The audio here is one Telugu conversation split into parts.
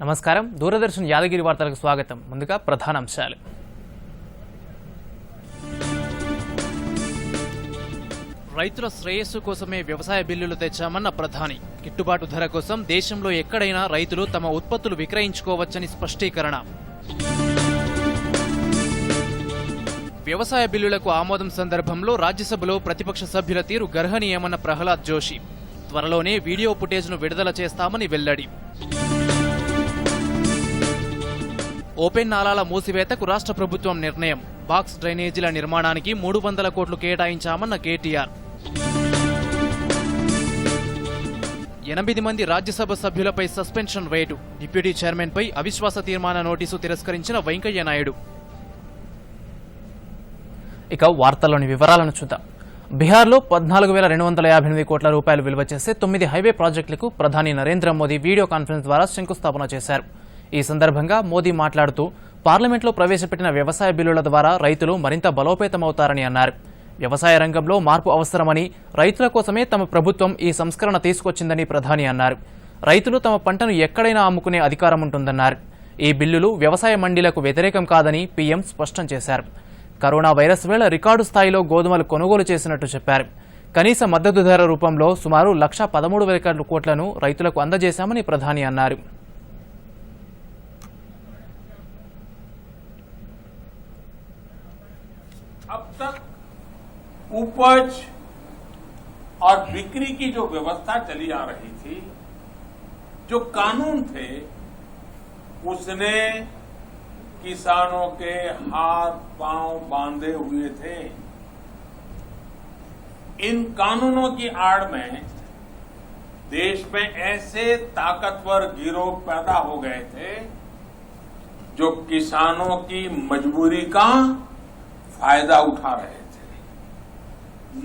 నమస్కారం దూరదర్శన్ యాదగిరి వార్తలకు స్వాగతం. ముందుగా ప్రధానాంశాలు. రైతుల శ్రేయస్సు కోసమే వ్యవసాయ బిల్లులు తెచ్చామన్న ప్రధాని. గిట్టుబాటు ధర కోసం దేశంలో ఎక్కడైనా రైతులు తమ ఉత్పత్తులు విక్రయించుకోవచ్చని స్పష్టీకరణ. వ్యవసాయ బిల్లులకు ఆమోదం సందర్భంలో రాజ్యసభలో ప్రతిపక్ష సభ్యుల తీరు గర్హనీయమన్న ప్రహ్లాద్ జోషి. త్వరలోనే వీడియో ఫుటేజ్ను విడుదల చేస్తామని వెల్లడి. ఓపెన్ నాలాల మూసివేతకు రాష్ట్ర ప్రభుత్వం నిర్ణయం. బాక్స్ డ్రైనేజీల నిర్మాణానికి 300 కోట్లు కేటాయించామన్న కేటీఆర్. 8 మంది రాజ్యసభ సభ్యులపై సస్పెన్షన్ వేటు. డిప్యూటీ చైర్మన్పై అవిశ్వాస తీర్మాన నోటీసు తిరస్కరించిన వెంకయ్య నాయుడు. ఇక వార్తల్లోని వివరాలను చూద్దాం. బీహార్లో 14,258 కోట్ల రూపాయలు విలువ చేసే 9 హైవే ప్రాజెక్టులకు ప్రధాని నరేంద్ర మోదీ వీడియో కాన్ఫరెన్స్ ద్వారా శంకుస్థాపన చేశారు. ఈ సందర్భంగా మోదీ మాట్లాడుతూ పార్లమెంట్లో ప్రవేశపెట్టిన వ్యవసాయ బిల్లుల ద్వారా రైతులు మరింత బలోపేతమవుతారని అన్నారు. వ్యవసాయ రంగంలో మార్పు అవసరమని, రైతుల కోసమే తమ ప్రభుత్వం ఈ సంస్కరణ తీసుకొచ్చిందని ప్రధాని అన్నారు. రైతులు తమ పంటను ఎక్కడైనా అమ్ముకునే అధికారం ఉంటుందన్నారు. ఈ బిల్లులు వ్యవసాయ మండీలకు వ్యతిరేకం కాదని పీఎం స్పష్టం చేశారు. కరోనా వైరస్ వేళ రికార్డు స్థాయిలో గోధుమలు కొనుగోలు చేసినట్టు చెప్పారు. కనీస మద్దతు ధర రూపంలో సుమారు 1,13,000 కోట్లను రైతులకు అందజేశామని ప్రధాని అన్నారు. अब तक उपज और बिक्री की जो व्यवस्था चली आ रही थी, जो कानून थे, उसने किसानों के हाथ पांव बांधे हुए थे. इन कानूनों की आड़ में देश में ऐसे ताकतवर गिरोह पैदा हो गए थे जो किसानों की मजबूरी का फायदा उठा रहे थे.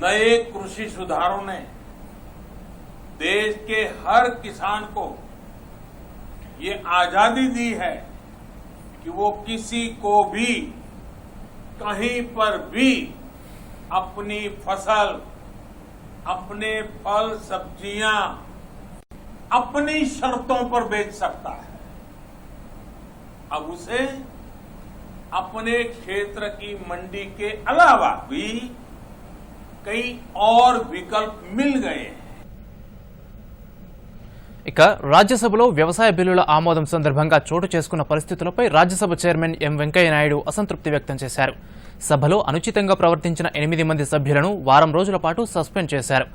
नए कृषि सुधारों ने देश के हर किसान को ये आजादी दी है कि वो किसी को भी कहीं पर भी अपनी फसल, अपने फल सब्जियां अपनी शर्तों पर बेच सकता है. अब उसे अपने क्षेत्र की मंडी के अलावा भी कई और विकल्प मिल गए हैं. ఇక రాజ్యసభలో వ్యవసాయ బిల్లుల ఆమోదం సందర్భంగా చోటు చేసుకున్న పరిస్థితులపై రాజ్యసభ చైర్మన్ ఎం వెంకయ్య నాయుడు అసంతృప్తి వ్యక్తం చేశారు. సభలో అనుచితంగా ప్రవర్తించిన 8 మంది సభ్యులను వారం రోజుల పాటు సస్పెండ్ చేశారు.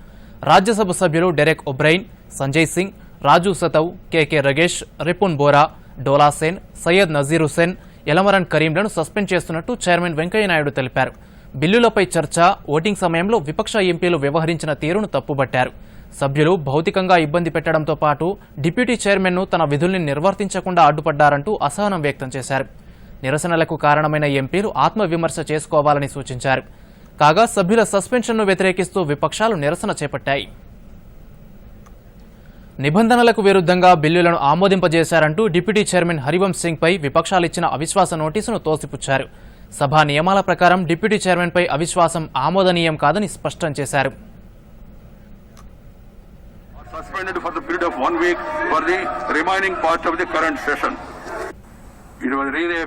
రాజ్యసభ సభ్యులు డెరెక్ ఒబ్రైన్, సంజయ్ సింగ్, రాజు సతవ్, కెకే రగేష్, రిపున్ బోరా, డోలా సేన్, సయ్యద్ నజీర్ హుసేన్, ఎలమరన్ కరీంలను సస్పెండ్ చేస్తున్నట్టు చైర్మన్ వెంకయ్య నాయుడు తెలిపారు. బిల్లులపై చర్చ, ఓటింగ్ సమయంలో విపక్ష ఎంపీలు వ్యవహరించిన తీరును తప్పుబట్టారు. సభ్యులు భౌతికంగా ఇబ్బంది పెట్టడంతో పాటు డిప్యూటీ చైర్మన్ను తన విధుల్ని నిర్వర్తించకుండా అడ్డుపడ్డారంటూ అసహనం వ్యక్తం చేశారు. నిరసనలకు కారణమైన ఎంపీలు ఆత్మవిమర్శ చేసుకోవాలని సూచించారు. కాగా సభ్యుల సస్పెన్షన్ను వ్యతిరేకిస్తూ విపక్షాలు నిరసన చేపట్టాయి. నిబంధనలకు విరుద్ధంగా బిల్లులను ఆమోదింపజేశారంటూ డిప్యూటీ చైర్మన్ హరివంశ్ సింగ్ పై విపక్షాలిచ్చిన అవిశ్వాస నోటీసును తోసిపుచ్చారు. సభా నియమాల ప్రకారం డిప్యూటీ చైర్మన్ పై అవిశ్వాసం ఆమోదనీయం కాదని స్పష్టం చేశారు. Suspended for the period of 1 week for the remaining part of the current session. It was really a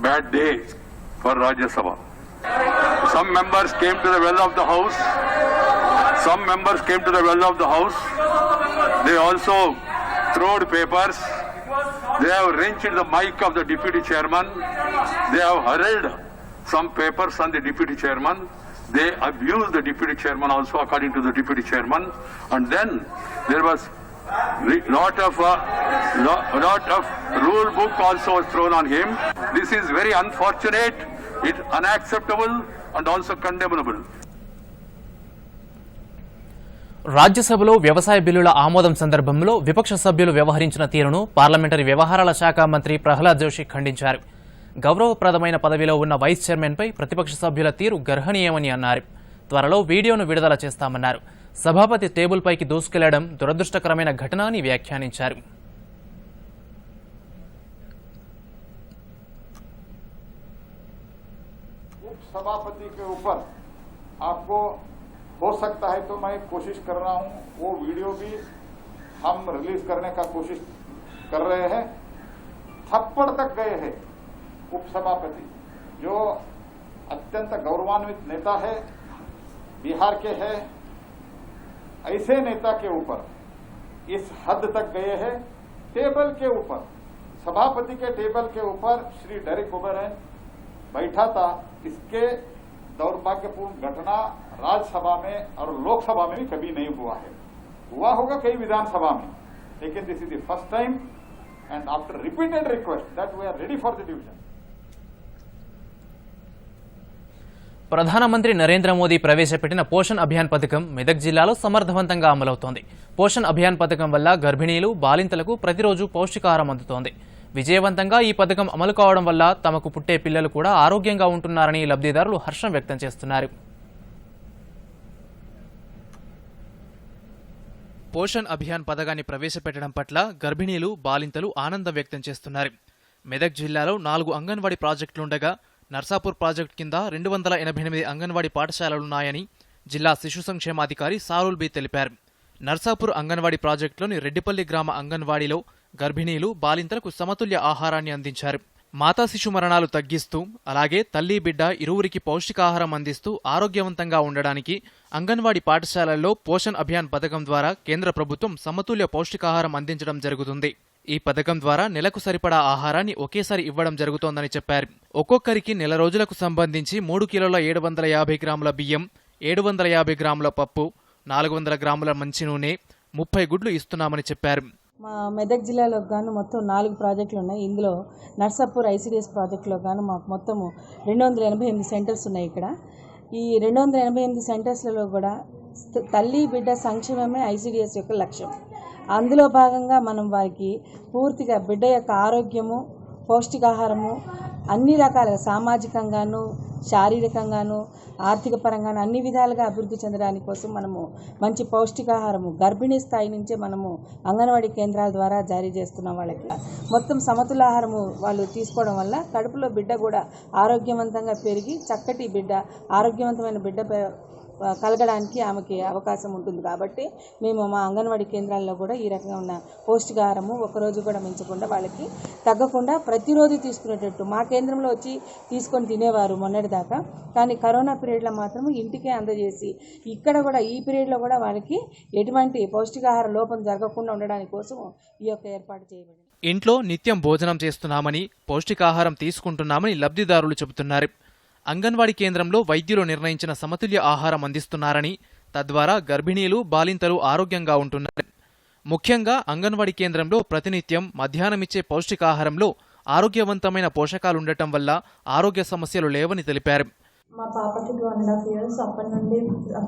bad day for Rajya Sabha. Some members came to the well of the house. They also throwed papers. They have wrenched the mic of the deputy chairman. They have hurled some papers on the deputy chairman. They abused the deputy chairman also, according to the deputy chairman. And then there was lot of rule book also was thrown on him. This is very unfortunate, it's unacceptable and also condemnable. రాజ్యసభలో వ్యవసాయ బిల్లుల ఆమోదం సందర్భంలో విపక్ష సభ్యులు వ్యవహరించిన తీరును పార్లమెంటరీ వ్యవహారాల శాఖ మంత్రి ప్రహ్లాద్ జోషి ఖండించారు. గౌరవప్రదమైన పదవిలో ఉన్న వైస్ చైర్మన్పై ప్రతిపక్ష సభ్యుల తీరు గర్హనీయమని అన్నారు. త్వరలో వీడియోను విడుదల చేస్తామన్నారు. సభాపతి టేబుల్ పైకి దూసుకెళ్లడం దురదృష్టకరమైన ఘటన అని వ్యాఖ్యానించారు. सभापति के ऊपर आपको हो सकता है तो मैं कोशिश कर रहा हूं, वो वीडियो भी हम रिलीज करने का कोशिश कर रहे हैं थप्पड़ तक गए हैं उपसभापति, जो अत्यंत गौरवान्वित नेता है, बिहार के है, ऐसे नेता के ऊपर इस हद तक गए हैं। टेबल के ऊपर, सभापति के टेबल के ऊपर श्री डेरेक ओब्रायन बैठा था। इसके दौर्भाग्यपूर्ण घटना राज्यसभा में और लोकसभा में भी कभी नहीं हुआ है। हुआ होगा कई विधानसभा में, लेकिन this is the first time and after repeated request that we are ready for the division. ప్రధానమంత్రి నరేంద్ర మోదీ ప్రవేశపెట్టిన పోషణ్ అభియాన్ పథకం మెదక్ జిల్లాలో సమర్థవంతంగా అమలవుతోంది. పోషణ్ అభియాన్ పథకం వల్ల గర్భిణీలు, బాలింతలకు ప్రతిరోజు పౌష్టికాహారం అందుతోంది. విజయవంతంగా ఈ పథకం అమలు కావడం వల్ల తమకు పుట్టే పిల్లలు కూడా ఆరోగ్యంగా ఉంటున్నారని లబ్ధిదారులు హర్షం వ్యక్తం చేస్తున్నారు. పోషణ్ అభియాన్ పథకాన్ని ప్రవేశపెట్టడం పట్ల గర్భిణీలు, బాలింతలు ఆనందం వ్యక్తం చేస్తున్నారు. మెదక్ జిల్లాలో 4 అంగన్వాడీ ప్రాజెక్టులుండగా నర్సాపూర్ ప్రాజెక్టు కింద 288 అంగన్వాడీ పాఠశాలలున్నాయని జిల్లా శిశు సంక్షేమాధికారి సారుల్ బి తెలిపారు. నర్సాపూర్ అంగన్వాడీ ప్రాజెక్టులోని రెడ్డిపల్లి గ్రామ అంగన్వాడీలో గర్భిణీలు, బాలింతలకు సమతుల్య ఆహారాన్ని అందించారు. మాతా శిశు మరణాలు తగ్గిస్తూ, అలాగే తల్లి బిడ్డ ఇరువురికి పౌష్టికాహారం అందిస్తూ ఆరోగ్యవంతంగా ఉండడానికి అంగన్వాడీ పాఠశాలల్లో పోషణ్ అభియాన్ పథకం ద్వారా కేంద్ర ప్రభుత్వం సమతుల్య పౌష్టికాహారం అందించడం జరుగుతుంది. ఈ పథకం ద్వారా నెలకు సరిపడా ఆహారాన్ని ఒకేసారి ఇవ్వడం జరుగుతోందని చెప్పారు. ఒక్కొక్కరికి నెల రోజులకు సంబంధించి 3 కిలోల 750 గ్రాముల బియ్యం, 750 గ్రాముల పప్పు, 400 గ్రాముల మంచి నూనె, 30 గుడ్లు ఇస్తున్నామని చెప్పారు. మా మెదక్ జిల్లాలో గాను మొత్తం 4 ప్రాజెక్టులు ఉన్నాయి. ఇందులో నర్సాపూర్ ఐసిడిఎస్ ప్రాజెక్టులో గాను మాకు మొత్తము 288 సెంటర్స్ ఉన్నాయి. ఇక్కడ ఈ 288 సెంటర్స్లలో కూడా తల్లి బిడ్డ సంక్షేమమే ఐసిడిఎస్ యొక్క లక్ష్యం. అందులో భాగంగా మనం వారికి పూర్తిగా బిడ్డ యొక్క ఆరోగ్యము, పౌష్టికాహారము అన్ని రకాలుగా సామాజికంగాను, శారీరకంగాను, ఆర్థిక పరంగాను అన్ని విధాలుగా అభివృద్ధి చెందడానికి కోసం మనము మంచి పౌష్టికాహారము గర్భిణీ స్థాయి నుంచే మనము అంగన్వాడీ కేంద్రాల ద్వారా జారీ చేస్తున్నాం. వాళ్ళకి మొత్తం సమతులాహారము వాళ్ళు తీసుకోవడం వల్ల కడుపులో బిడ్డ కూడా ఆరోగ్యవంతంగా పెరిగి చక్కటి బిడ్డ, ఆరోగ్యవంతమైన బిడ్డ కలగడానికి ఆమెకి అవకాశం ఉంటుంది. కాబట్టి మేము మా అంగన్వాడీ కేంద్రాల్లో కూడా ఈ రకంగా ఉన్న పౌష్టికాహారము ఒకరోజు కూడా మించకుండా వాళ్ళకి తగ్గకుండా ప్రతిరోజు తీసుకునేటట్టు మా కేంద్రంలో వచ్చి తీసుకొని తినేవారు మొన్నటిదాకా. కానీ కరోనా పీరియడ్లో మాత్రం ఇంటికే అందజేసి ఇక్కడ కూడా ఈ పీరియడ్లో కూడా వాళ్ళకి ఎటువంటి పౌష్టికాహార లోపం జరగకుండా ఉండడానికి కోసం ఈ యొక్క ఏర్పాటు చేయబడింది. ఇంట్లో నిత్యం భోజనం చేస్తున్నామని, పౌష్టికాహారం తీసుకుంటున్నామని లబ్ధిదారులు చెబుతున్నారు. అంగన్వాడీ కేంద్రంలో వైద్యులు నిర్ణయించిన సమతుల్య ఆహారం అందిస్తున్నారని, తద్వారా గర్భిణీలు, బాలింతలు ఆరోగ్యంగా ఉంటున్నారు. ముఖ్యంగా అంగన్వాడీ కేంద్రంలో ప్రతినిత్యం మధ్యాహ్నమిచ్చే పౌష్టికాహారంలో ఆరోగ్యవంతమైన పోషకాలుండటం వల్ల ఆరోగ్య సమస్యలు లేవని తెలిపారు. మా పాపకి 2.5 years అప్పటి నుండి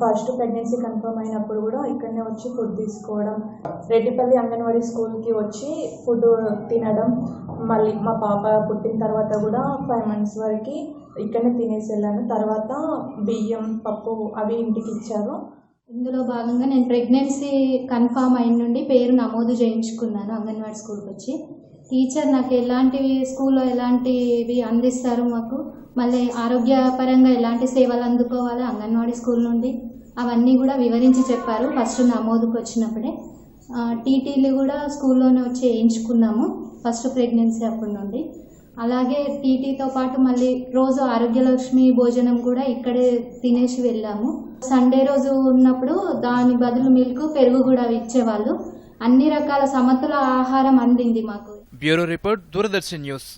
ఫస్ట్ ప్రెగ్నెన్సీ కన్ఫర్మ్ అయినప్పుడు కూడా ఇక్కడనే వచ్చి ఫుడ్ తీసుకోవడం, రెడ్డిపల్లి అంగన్వాడీ స్కూల్కి వచ్చి ఫుడ్ తినడం, మళ్ళీ మా పాప పుట్టిన తర్వాత కూడా 5 months వరకు ఇక్కడనే తినేసి వెళ్ళాను. తర్వాత బియ్యం, పప్పు అవి ఇంటికి ఇచ్చారు. ఇందులో భాగంగా నేను ప్రెగ్నెన్సీ కన్ఫామ్ అయిన నుండి పేరు నమోదు చేయించుకున్నాను. అంగన్వాడీ స్కూల్కి వచ్చి టీచర్ నాకు ఎలాంటివి స్కూల్లో ఎలాంటివి అందిస్తారు, మాకు మళ్ళీ ఆరోగ్యపరంగా ఎలాంటి సేవలు అందుకోవాలో అంగన్వాడీ స్కూల్ నుండి అవన్నీ కూడా వివరించి చెప్పారు. ఫస్ట్ నమోదుకు వచ్చినప్పుడే టీటీలు కూడా స్కూల్లోనే వచ్చి వేయించుకున్నాము ఫస్ట్ ప్రెగ్నెన్సీ అప్పటి నుండి. అలాగే టీటీతో పాటు మళ్ళీ రోజు ఆరోగ్యలక్ష్మి భోజనం కూడా ఇక్కడే తినేసి వెళ్ళాము. సండే రోజు ఉన్నప్పుడు దాని బదులు మిల్క్, పెరుగు కూడా ఇచ్చేవాళ్ళు. అన్ని రకాల సమతుల ఆహారం అందింది మాకు. Bureau report, Doordarshan news.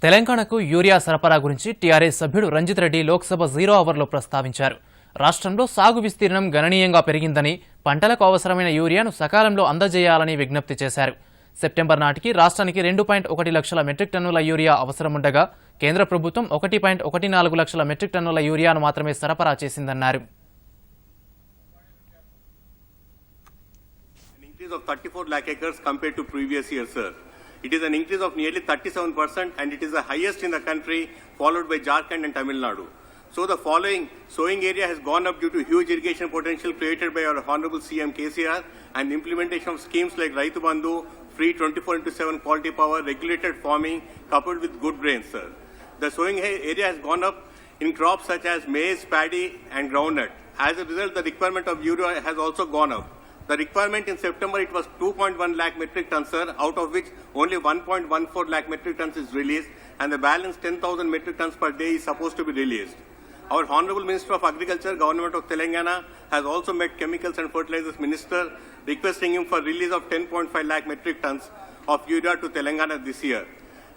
తెలంగాణకు యూరియా సరఫరా గురించి టీఆర్ఎస్ సభ్యుడు రంజిత్ రెడ్డి లోక్సభ 0 అవర్లో ప్రస్తావించారు. రాష్ట్రంలో సాగు విస్తీర్ణం గణనీయంగా పెరిగిందని, పంటలకు అవసరమైన యూరియాను సకాలంలో అందజేయాలని విజ్ఞప్తి చేశారు. సెప్టెంబర్ నాటికి రాష్ట్రానికి 2.1 లక్షల మెట్రిక్ టన్నుల యూరియా అవసరముండగా కేంద్ర ప్రభుత్వం 1.14 లక్షల మెట్రిక్ టన్నుల యూరియాను మాత్రమే సరఫరా చేసిందన్నారు. Of 34 lakh acres compared to previous year, sir. It is an increase of nearly 37% and it is the highest in the country, followed by Jharkhand and Tamil Nadu. So the following sowing area has gone up due to huge irrigation potential created by our Honorable CM KCR and implementation of schemes like Raitu Bandhu, free 24/7 quality power, regulated farming coupled with good rains, sir. The sowing area has gone up in crops such as maize, paddy and groundnut. As a result, the requirement of urea has also gone up. The requirement in September, it was 2.1 lakh metric tons, sir, out of which only 1.14 lakh metric tons is released, and the balance 10,000 metric tons per day is supposed to be released. Our Honorable Minister of Agriculture, Government of Telangana, has also met Chemicals and Fertilizers Minister, requesting him for release of 10.5 lakh metric tons of urea to Telangana this year.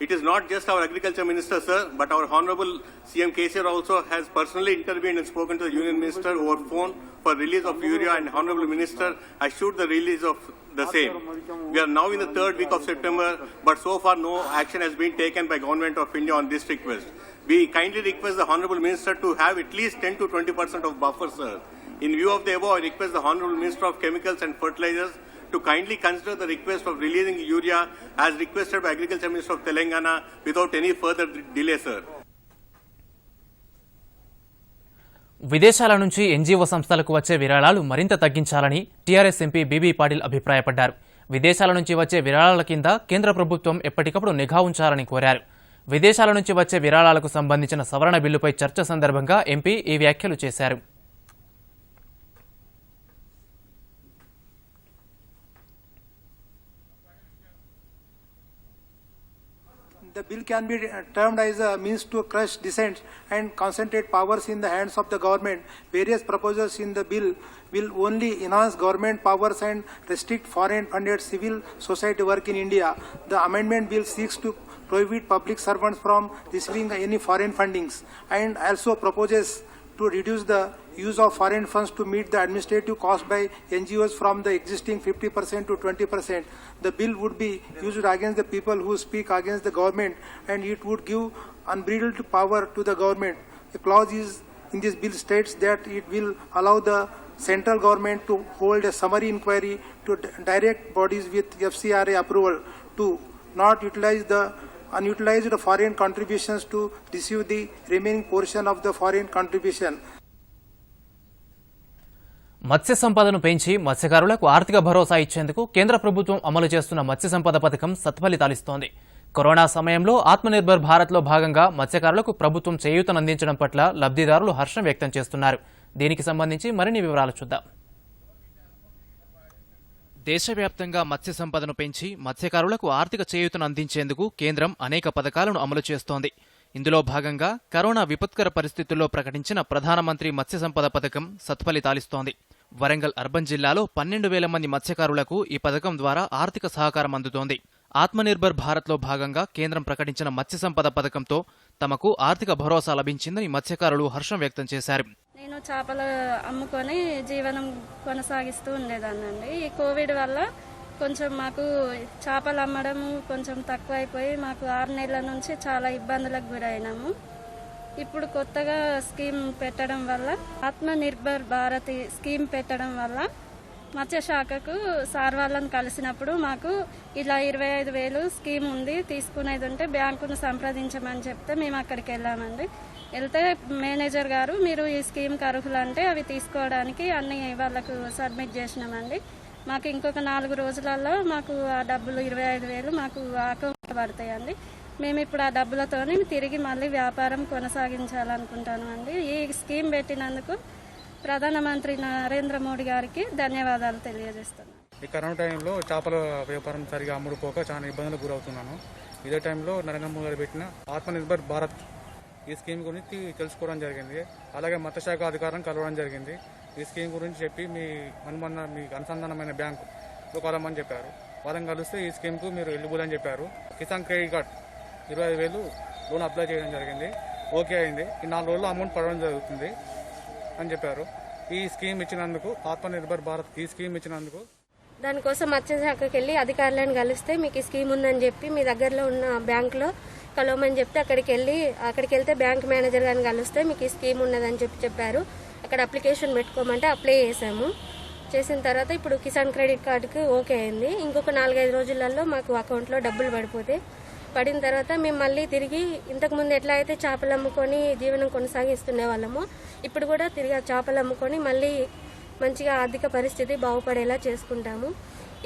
It is not just our Agriculture Minister, sir, but our Honorable CM KCR also has personally intervened and spoken to the Union Minister over phone for release of urea, and Honorable Minister assured the release of the same. We are now in the third week of September, but so far no action has been taken by Government of India on this request. We kindly request the Honorable Minister to have at least 10 to 20% of buffer, sir. In view of the above, I request the Honorable Minister of Chemicals and Fertilizers to kindly consider the request of releasing urea as requested by Agriculture Minister of Telangana without any further delay, sir. విదేశాల నుంచి ఎన్జీఓ సంస్థలకు వచ్చే విరాళాలు మరింత తగ్గించాలని టీఆర్ఎస్ ఎంపీ బీబీ పాటిల్ అభిప్రాయపడ్డారు. విదేశాల నుంచి వచ్చే విరాళాల కింద కేంద్ర ప్రభుత్వం ఎప్పటికప్పుడు నిఘా ఉంచాలని కోరారు. విదేశాల నుంచి వచ్చే విరాళాలకు సంబంధించిన సవరణ బిల్లుపై చర్చ సందర్భంగా ఎంపీ ఈ వ్యాఖ్యలు చేశారు. The bill can be termed as a means to crush dissent and concentrate powers in the hands of the government. Various proposals in the bill will only enhance government powers and restrict foreign-funded civil society work in India. The amendment bill seeks to prohibit public servants from receiving any foreign fundings and also proposes to reduce the use of foreign funds to meet the administrative cost by NGOs from the existing 50% to 20%. The bill would be used against the people who speak against the government, and it would give unbridled power to the government. The clause in this bill states that it will allow the central government to hold a summary inquiry to direct bodies with FCRA approval to not utilize the unutilized foreign contributions to receive the remaining portion of the foreign contribution. మత్స్య సంపదను పెంచి మత్స్యకారులకు ఆర్థిక భరోసా ఇచ్చేందుకు కేంద్ర ప్రభుత్వం అమలు చేస్తున్న మత్స్య సంపద పథకం సత్ఫలితాలిస్తోంది. కరోనా సమయంలో ఆత్మనిర్భర్ భారత్లో భాగంగా మత్స్యకారులకు ప్రభుత్వం చేయూతనందించడం పట్ల లబ్ధిదారులు హర్షం వ్యక్తం చేస్తున్నారు. దీనికి సంబంధించి మరిన్ని వివరాలు చూద్దాం. దేశవ్యాప్తంగా మత్స్య సంపదను పెంచి మత్స్యకారులకు ఆర్థిక చేయూతను అందించేందుకు కేంద్రం అనేక పథకాలను అమలు చేస్తోంది. ఇందులో భాగంగా కరోనా విపత్కర పరిస్థితుల్లో ప్రకటించిన ప్రధానమంత్రి మత్స్య సంపద పథకం సత్ఫలితాలిస్తోంది. వరంగల్ అర్బన్ జిల్లాలో 12,000 మంది మత్స్యకారులకు ఈ పథకం ద్వారా ఆర్థిక సహకారం అందుతోంది. ఆత్మనిర్భర్ భారత్లో భాగంగా కేంద్రం ప్రకటించిన మత్స్య సంపద పథకంతో తమకు ఆర్థిక భరోసా లభించిందని మత్స్యకారులు హర్షం వ్యక్తం చేశారు. నేను చేపలు అమ్ముకొని జీవనం కొనసాగిస్తూ ఉండేదాన్నండి. ఈ కోవిడ్ వల్ల కొంచెం మాకు చేపలు అమ్మడం కొంచెం తక్కువైపోయి మాకు 6 నెలల నుంచి చాలా ఇబ్బందులకు గురైనాము. ఇప్పుడు కొత్తగా స్కీమ్ పెట్టడం వల్ల ఆత్మనిర్భర్ భారత్ స్కీమ్ పెట్టడం వల్ల మత్స్యశాఖకు సార్ వాళ్ళని కలిసినప్పుడు మాకు ఇలా 25,000 స్కీమ్ ఉంది, తీసుకునేది ఉంటే బ్యాంకును సంప్రదించమని చెప్తే మేము అక్కడికి వెళ్ళామండి. వెళ్తే మేనేజర్ గారు మీరు ఈ స్కీమ్కి అర్హులంటే అవి తీసుకోవడానికి అన్ని వాళ్ళకు సబ్మిట్ చేసినామండి. మాకు ఇంకొక 4 రోజులలో మాకు ఆ డబ్బులు 25,000 మాకు అకౌంట్లో పడతాయండి. మేము ఇప్పుడు ఆ డబ్బులతోని తిరిగి మళ్ళీ వ్యాపారం కొనసాగించాలనుకుంటాను అండి. ఈ స్కీమ్ పెట్టినందుకు ప్రధానమంత్రి నరేంద్ర మోడీ గారికి ధన్యవాదాలు తెలియజేస్తున్నాను. ఈ కరోనా టైంలో చేపల వ్యాపారం సరిగా అమ్ముడుపోక చాలా ఇబ్బందులకు గురవుతున్నాను. ఇదే టైంలో నరేంద్ర మోడీ గారు పెట్టిన ఆత్మనిర్భర్ భారత్ ఈ స్కీమ్ గురించి తెలుసుకోవడం జరిగింది. అలాగే మత్స్యశాఖ అధికారులను కలవడం జరిగింది. ఈ స్కీమ్ గురించి చెప్పి మీకు అనుసంధానమైన బ్యాంకు కలవమని చెప్పారు. వాళ్ళని కలిస్తే ఈ స్కీమ్కు మీరు ఎలిజిబుల్ అని చెప్పారు. Kisan credit card 25,000 loan apply చేయడం జరిగింది. ఓకే అయింది. ఈ 4 రోజుల్లో అమౌంట్ పడడం జరుగుతుంది అని చెప్పారు. ఈ స్కీమ్ ఇచ్చినందుకు ఆత్మనిర్భర్ భారత్ ఈ స్కీమ్ ఇచ్చినందుకు దానికోసం మత్స్యశాఖకి వెళ్ళి అధికారులను కలిస్తే మీకు ఈ స్కీమ్ ఉందని చెప్పి మీ దగ్గరలో ఉన్న బ్యాంకులో కలవమని చెప్తే అక్కడికి వెళ్తే బ్యాంక్ మేనేజర్ గారిని కలిస్తే మీకు ఈ స్కీమ్ ఉన్నదని చెప్పారు. అక్కడ అప్లికేషన్ పెట్టుకోమంటే అప్లై చేసాము. చేసిన తర్వాత ఇప్పుడు కిసాన్ క్రెడిట్ కార్డుకి ఓకే అయింది. ఇంకొక 4-5 రోజులలో మాకు అకౌంట్లో డబ్బులు పడిన తర్వాత మేము మళ్ళీ తిరిగి ఇంతకుముందు ఎట్లా అయితే చేపలు అమ్ముకొని జీవనం కొనసాగిస్తునే వాళ్ళము ఇప్పుడు కూడా తిరిగి చేపలు అమ్ముకొని మళ్ళీ మంచిగా ఆర్థిక పరిస్థితి బాగుపడేలా చేసుకుంటాము.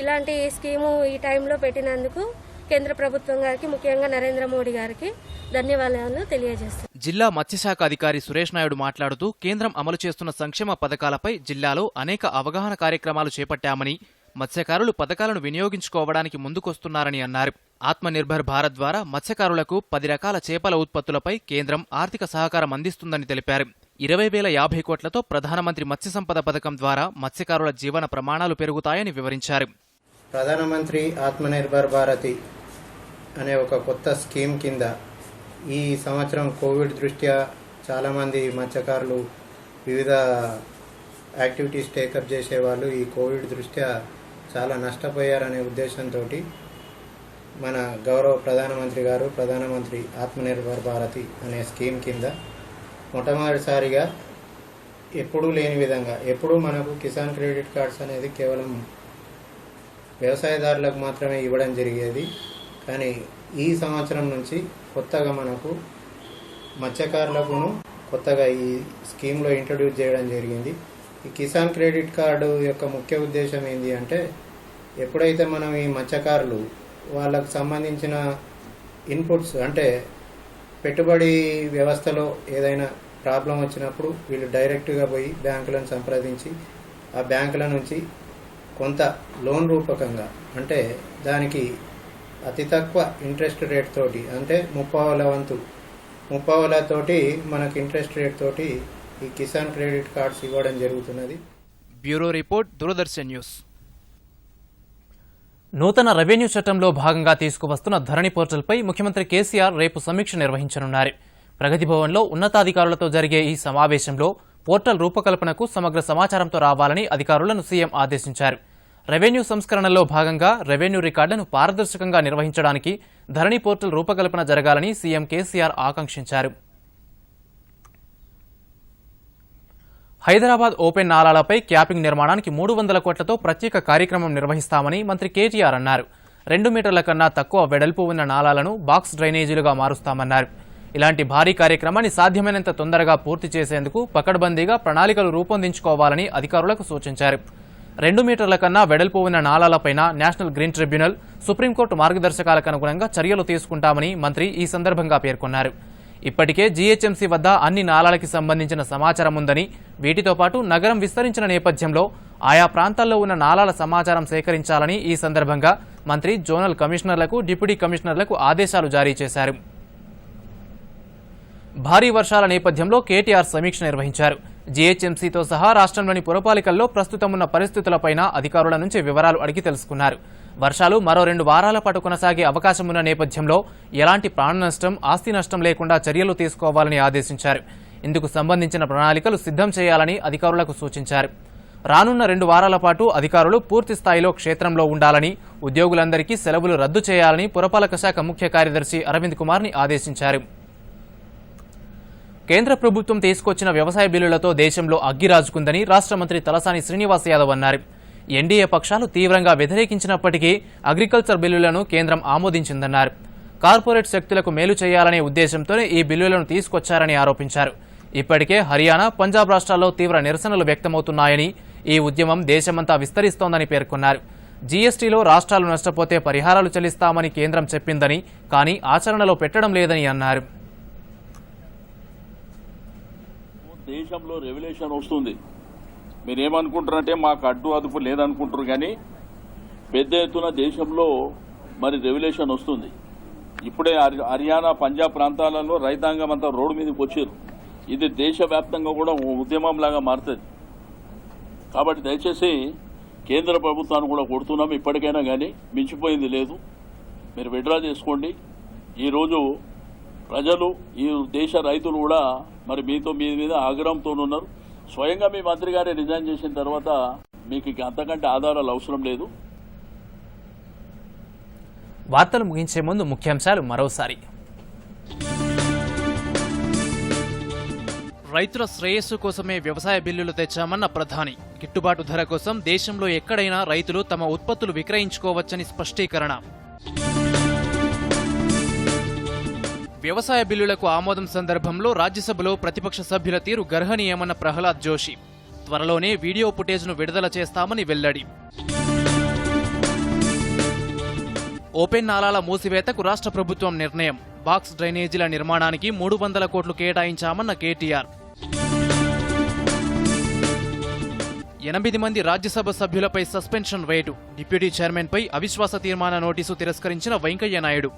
ఇలాంటి స్కీము ఈ టైంలో పెట్టినందుకు కేంద్ర ప్రభుత్వం గారికి, ముఖ్యంగా నరేంద్ర మోడీ గారికి ధన్యవాదాలు తెలియజేస్తాను. జిల్లా మత్స్యశాఖ అధికారి సురేష్ నాయుడు మాట్లాడుతూ కేంద్రం అమలు చేస్తున్న సంక్షేమ పథకాలపై జిల్లాలో అనేక అవగాహన కార్యక్రమాలు చేపట్టామని, మత్స్యకారులు పథకాలను వినియోగించుకోవడానికి ముందుకొస్తున్నారని అన్నారు. ఆత్మనిర్భర్ భారత్ ద్వారా మత్స్యకారులకు 10 రకాల చేపల ఉత్పత్తులపై కేంద్రం ఆర్థిక సహకారం అందిస్తుందని తెలిపారు. 20,050 కోట్లతో ప్రధానమంత్రి మత్స్య సంపద పథకం ద్వారా మత్స్యకారుల జీవన ప్రమాణాలు పెరుగుతాయని వివరించారు. ప్రధానమంత్రి ఆత్మనిర్భర్ భారతి అనే ఒక కొత్త స్కీమ్ కింద ఈ సంవత్సరం కోవిడ్ దృష్ట్యా చాలామంది మత్స్యకారులు వివిధ యాక్టివిటీస్ టేకప్ చేసేవాళ్ళు ఈ కోవిడ్ దృష్ట్యా చాలా నష్టపోయారనే ఉద్దేశంతో మన గౌరవ ప్రధానమంత్రి గారు ప్రధానమంత్రి ఆత్మనిర్భర్ భారతి అనే స్కీమ్ కింద మొట్టమొదటిసారిగా ఎప్పుడూ లేని విధంగా, ఎప్పుడూ మనకు కిసాన్ క్రెడిట్ కార్డ్స్ అనేది కేవలం వ్యవసాయదారులకు మాత్రమే ఇవ్వడం జరిగేది. కానీ ఈ సంవత్సరం నుంచి కొత్తగా మనకు మత్స్యకారులకును కొత్తగా ఈ స్కీమ్లో ఇంట్రడ్యూస్ చేయడం జరిగింది. ఈ కిసాన్ క్రెడిట్ కార్డు యొక్క ముఖ్య ఉద్దేశం ఏంటి అంటే, ఎప్పుడైతే మనం ఈ మత్స్యకారులు వాళ్ళకు సంబంధించిన ఇన్పుట్స్ అంటే పెట్టుబడి వ్యవస్థలో ఏదైనా ప్రాబ్లం వచ్చినప్పుడు వీళ్ళు డైరెక్ట్గా పోయి బ్యాంకులను సంప్రదించి ఆ బ్యాంకుల నుంచి కొంత లోన్ రూపకంగా, అంటే దానికి అతి తక్కువ ఇంట్రెస్ట్ రేట్ తోటి, అంటే 30% తోటి మనకు ఇంట్రెస్ట్ రేట్ తోటి ఈ కిసాన్ క్రెడిట్ కార్డ్స్ ఇవ్వడం జరుగుతున్నది. Bureau report, Doordarshan news. నూతన రెవెన్యూ చట్టంలో భాగంగా తీసుకువస్తున్న ధరణి పోర్టల్పై ముఖ్యమంత్రి కేసీఆర్ రేపు సమీక్ష నిర్వహించనున్నారు. ప్రగతి భవన్లో ఉన్నతాధికారులతో జరిగే ఈ సమావేశంలో పోర్టల్ రూపకల్పనకు సమగ్ర సమాచారంతో రావాలని అధికారులను సీఎం ఆదేశించారు. రెవెన్యూ సంస్కరణలో భాగంగా రెవెన్యూ రికార్డులను పారదర్శకంగా నిర్వహించడానికి ధరణి పోర్టల్ రూపకల్పన జరగాలని సీఎం కేసీఆర్ ఆకాంక్షించారు. హైదరాబాద్ ఓపెన్ నాలాలపై క్యాపింగ్ నిర్మాణానికి 300 కోట్లతో ప్రత్యేక కార్యక్రమం నిర్వహిస్తామని మంత్రి కేటీఆర్ అన్నారు. 2 మీటర్ల కన్నా తక్కువ వెడల్పు ఉన్న నాలాలను బాక్స్ డ్రైనేజీలుగా మారుస్తామన్నారు. ఇలాంటి భారీ కార్యక్రమాన్ని సాధ్యమైనంత తొందరగా పూర్తి చేసేందుకు పకడ్బందీగా ప్రణాళికలు రూపొందించుకోవాలని అధికారులకు సూచించారు. 2 మీటర్ల కన్నా వెడల్పు ఉన్న నాలాలపైన నేషనల్ గ్రీన్ ట్రిబ్యునల్, సుప్రీంకోర్టు మార్గదర్శకాలకు అనుగుణంగా చర్యలు తీసుకుంటామని మంత్రి ఈ సందర్భంగా పేర్కొన్నారు. ఇప్పటికే జీహెచ్ఎంసీ వద్ద అన్ని నాలాలకి సంబంధించిన సమాచారం ఉందని, వీటితో పాటు నగరం విస్తరించిన నేపథ్యంలో ఆయా ప్రాంతాల్లో ఉన్న నాలాల సమాచారం సేకరించాలని ఈ సందర్భంగా మంత్రి జోనల్ కమిషనర్లకు, డిప్యూటీ కమిషనర్లకు ఆదేశాలు జారీ చేశారు. భారీ వర్షాల నేపథ్యంలో కేటీఆర్ సమీక్ష నిర్వహించారు. జీహెచ్ఎంసీతో సహా రాష్ట్రంలోని పురపాలికల్లో ప్రస్తుతం ఉన్న పరిస్థితులపైన అధికారుల నుంచి వివరాలు అడిగి తెలుసుకున్నారు. వర్షాలు మరో 2 వారాల పాటు కొనసాగే అవకాశం ఉన్న నేపథ్యంలో ఎలాంటి ప్రాణ నష్టం, ఆస్తి నష్టం లేకుండా చర్యలు తీసుకోవాలని ఆదేశించారు. ఇందుకు సంబంధించిన ప్రణాళికలు సిద్ధం చేయాలని అధికారులకు సూచించారు. రానున్న 2 వారాల పాటు అధికారులు పూర్తి స్థాయిలో క్షేత్రంలో ఉండాలని, ఉద్యోగులందరికీ సెలవులు రద్దు చేయాలని పురపాలక శాఖ ముఖ్య కార్యదర్శి అరవింద్ కుమార్ని ఆదేశించారు. కేంద్ర ప్రభుత్వం తీసుకొచ్చిన వ్యవసాయ బిల్లులతో దేశంలో అగ్గిరాజుకుందని రాష్ట్ర మంత్రి తలసాని శ్రీనివాస్ యాదవ్ అన్నారు. ఎన్డీఏ పక్షాలు తీవ్రంగా వ్యతిరేకించినప్పటికీ అగ్రికల్చర్ బిల్లులను కేంద్రం ఆమోదించిందన్నారు. కార్పొరేట్ శక్తులకు మేలు చేయాలనే ఉద్దేశంతోనే ఈ బిల్లులను తీసుకొచ్చారని ఆరోపించారు. ఇప్పటికే హర్యానా, పంజాబ్ రాష్ట్రాల్లో తీవ్ర నిరసనలు వ్యక్తమవుతున్నాయని, ఈ ఉద్యమం దేశమంతా విస్తరిస్తోందని పేర్కొన్నారు. జీఎస్టీలో రాష్ట్రాలు నష్టపోతే పరిహారాలు చెల్లిస్తామని కేంద్రం చెప్పిందని, కానీ ఆచరణలో పెట్టడం లేదని అన్నారు. దేశంలో రెవల్యూషన్ వస్తుంది. మీరేమనుకుంటారంటే మాకు అడ్డు అదుపు లేదనుకుంటారు, కానీ పెద్ద ఎత్తున దేశంలో మరి రెవల్యూషన్ వస్తుంది. ఇప్పుడే హర్యానా, పంజాబ్ ప్రాంతాలలో రైతాంగం అంతా రోడ్డు మీదకి వచ్చారు. ఇది దేశవ్యాప్తంగా కూడా ఉద్యమంలాగా మారుతుంది. కాబట్టి దయచేసి కేంద్ర ప్రభుత్వాన్ని కూడా కొడుతున్నాం. ఇప్పటికైనా కానీ మించిపోయింది లేదు, మీరు విడ్రా చేసుకోండి. ఈరోజు ప్రజలు, ఈ దేశ రైతులు కూడా మరి మీ మీద ఆగ్రహంతో ఉన్నారు. స్వయంగా మీ మంత్రి గారే రిజైన్ చేసిన తర్వాత మీకు అంతకంటే ఆధారాలు అవసరం లేదు. వార్తలు ముగించే ముందు ముఖ్యాంశాలు మరోసారి. రైతుల శ్రేయస్సు కోసమే వ్యవసాయ బిల్లులు తెచ్చామన్న ప్రధాని. గిట్టుబాటు ధర కోసం దేశంలో ఎక్కడైనా రైతులు తమ ఉత్పత్తులు విక్రయించుకోవచ్చని స్పష్టీకరణ. వ్యవసాయ బిల్లులకు ఆమోదం సందర్భంలో రాజ్యసభలో ప్రతిపక్ష సభ్యుల తీరు గర్హనీయమన్న ప్రహ్లాద్ జోషి. త్వరలోనే వీడియో ఫుటేజ్ను విడుదల చేస్తామని వెల్లడి. ఓపెన్ నాలాల మూసివేతకు రాష్ట్ర ప్రభుత్వం నిర్ణయం. బాక్స్ డ్రైనేజీల నిర్మాణానికి 300 కోట్లు కేటాయించామన్న కేటీఆర్. 8 మంది రాజ్యసభ సభ్యులపై సస్పెన్షన్ వేటు. డిప్యూటీ చైర్మన్పై అవిశ్వాస తీర్మాన నోటీసు తిరస్కరించిన వెంకయ్య నాయుడు.